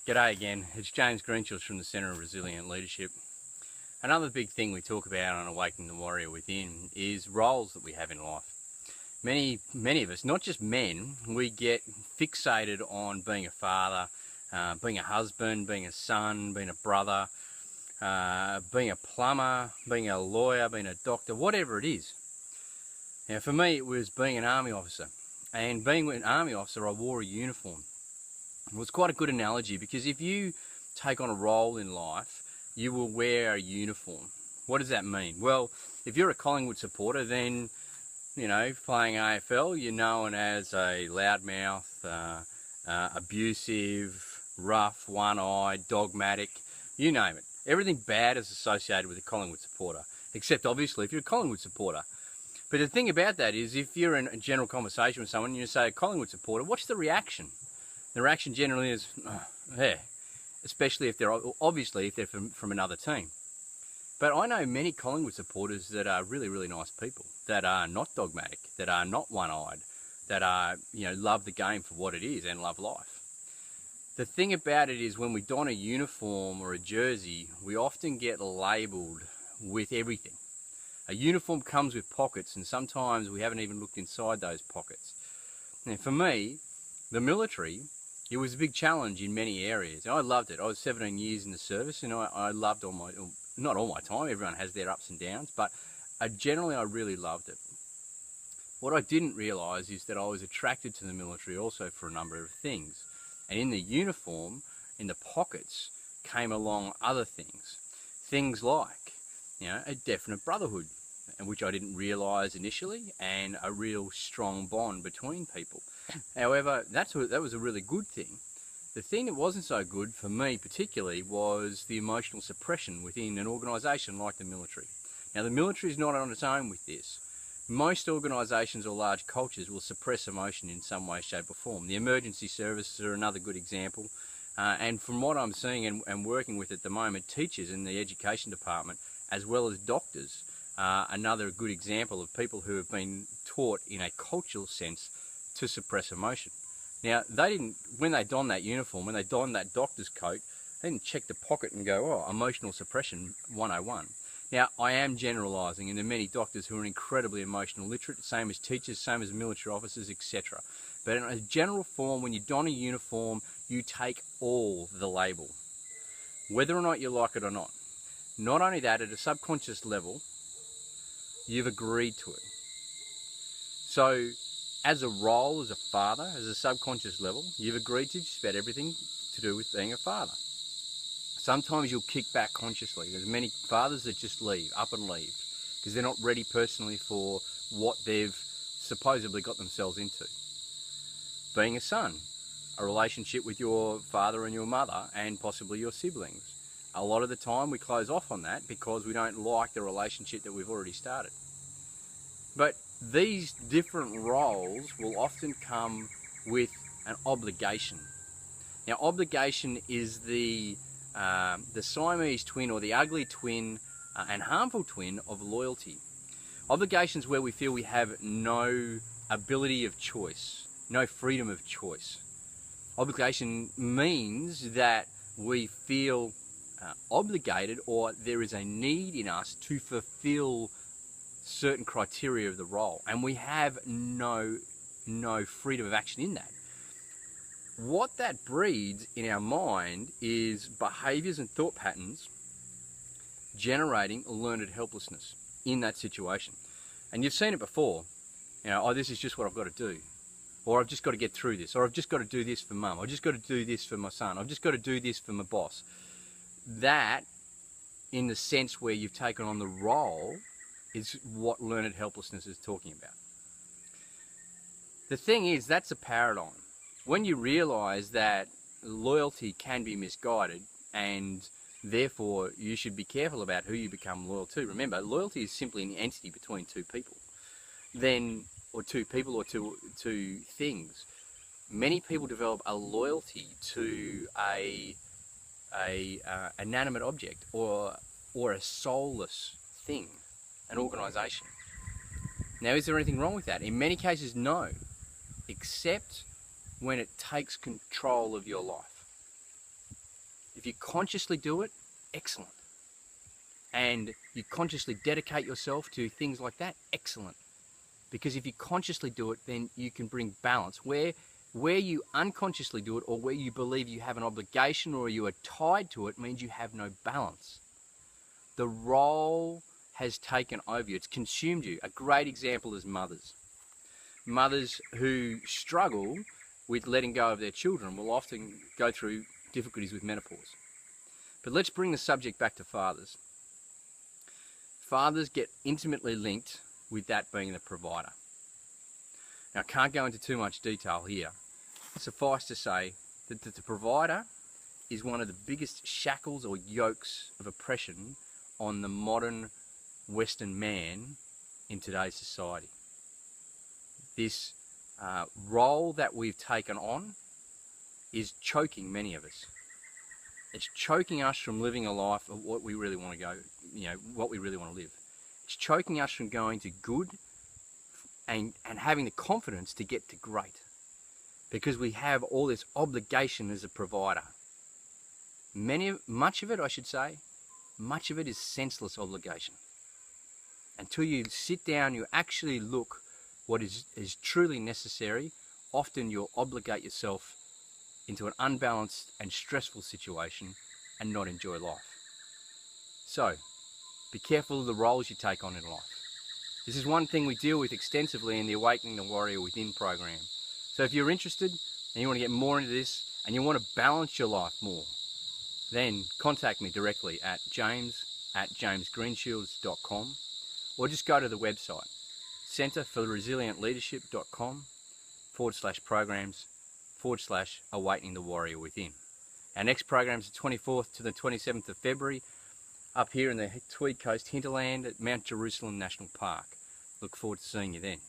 G'day again, it's James Greenshields from the Centre of Resilient Leadership. Another big thing we talk about on Awakening the Warrior Within is roles that we have in life. Many of us, not just men, we get fixated on being a father, being a husband, being a son, being a brother, being a plumber, being a lawyer, being a doctor, whatever it is. Now for me it was being an army officer, and being an army officer I wore a uniform. It was quite a good analogy because if you take on a role in life, you will wear a uniform. What does that mean? Well, if you're a Collingwood supporter, then, you know, playing AFL, you're known as a loudmouth, abusive, rough, one-eyed, dogmatic, you name it. Everything bad is associated with a Collingwood supporter, except obviously if you're a Collingwood supporter. But the thing about that is, if you're in a general conversation with someone and you say a Collingwood supporter, what's the reaction? The reaction generally is, yeah, especially if they're, obviously, if they're from another team. But I know many Collingwood supporters that are really, really nice people, that are not dogmatic, that are not one-eyed, that are, you know, love the game for what it is and love life. The thing about it is, when we don a uniform or a jersey, we often get labelled with everything. A uniform comes with pockets, and sometimes we haven't even looked inside those pockets. Now, for me, the military, it was a big challenge in many areas. I loved it. I was 17 years in the service, and I loved not all my time, everyone has their ups and downs, but generally I really loved it. What I didn't realise is that I was attracted to the military also for a number of things. And in the uniform, in the pockets, came along other things. Things like, you know, a definite brotherhood, which I didn't realise initially, and a real strong bond between people. However, that was a really good thing. The thing that wasn't so good for me particularly was the emotional suppression within an organisation like the military. Now, the military is not on its own with this. Most organisations or large cultures will suppress emotion in some way, shape or form. The emergency services are another good example. And from what I'm seeing and working with at the moment, teachers in the education department as well as doctors, another good example of people who have been taught in a cultural sense to suppress emotion. Now, they didn't, when they donned that uniform, when they donned that doctor's coat, they didn't check the pocket and go, oh, emotional suppression 101. Now, I am generalising, and there are many doctors who are incredibly emotional literate, same as teachers, same as military officers, etc. But in a general form, when you don a uniform, you take all the label, whether or not you like it or not. Not only that, at a subconscious level, you've agreed to it. So, as a role, as a father, as a subconscious level, you've agreed to just about everything to do with being a father. Sometimes you'll kick back consciously. There's many fathers that just leave, up and leave, because they're not ready personally for what they've supposedly got themselves into. Being a son, a relationship with your father and your mother and possibly your siblings. A lot of the time we close off on that because we don't like the relationship that we've already started. But these different roles will often come with an obligation. Now, obligation is the Siamese twin, or the ugly twin and harmful twin of loyalty. Obligation is where we feel we have no ability of choice, no freedom of choice. Obligation means that we feel obligated, or there is a need in us to fulfill certain criteria of the role, and we have no freedom of action in that. What that breeds in our mind is behaviours and thought patterns generating learned helplessness in that situation. And you've seen it before, you know, oh, this is just what I've got to do, or I've just got to get through this, or I've just got to do this for mum, I've just got to do this for my son, I've just got to do this for my boss. That, in the sense where you've taken on the role, is what learned helplessness is talking about. The thing is, that's a paradigm. When you realise that loyalty can be misguided, and therefore you should be careful about who you become loyal to. Remember, loyalty is simply an entity between two people, or two things. Many people develop a loyalty to a inanimate object or a soulless thing, an organisation. Now, is there anything wrong with that? In many cases, no, except when it takes control of your life. If you consciously do it, excellent. And you consciously dedicate yourself to things like that, excellent. Because if you consciously do it, then you can bring balance. Where you unconsciously do it, or where you believe you have an obligation or you are tied to it, means you have no balance. The role has taken over you. It's consumed you. A great example is mothers. Mothers who struggle with letting go of their children will often go through difficulties with menopause. But let's bring the subject back to fathers. Fathers get intimately linked with that being the provider. Now, I can't go into too much detail here. Suffice to say that the provider is one of the biggest shackles or yokes of oppression on the modern Western man in today's society. This role that we've taken on is choking many of us. It's choking us from living a life of what we really want to go, what we really want to live. It's choking us from going to good and having the confidence to get to great, because we have all this obligation as a provider. Much of it is senseless obligation. Until you sit down, you actually look what is truly necessary, often you'll obligate yourself into an unbalanced and stressful situation and not enjoy life. So, be careful of the roles you take on in life. This is one thing we deal with extensively in the Awakening the Warrior Within program. So if you're interested and you want to get more into this and you want to balance your life more, then contact me directly at james@jamesgreenshields.com, or just go to the website centerforresilientleadership.com/programs/Awakening the Warrior Within. Our next program is the 24th to the 27th of February up here in the Tweed Coast hinterland at Mount Jerusalem National Park. Look forward to seeing you then.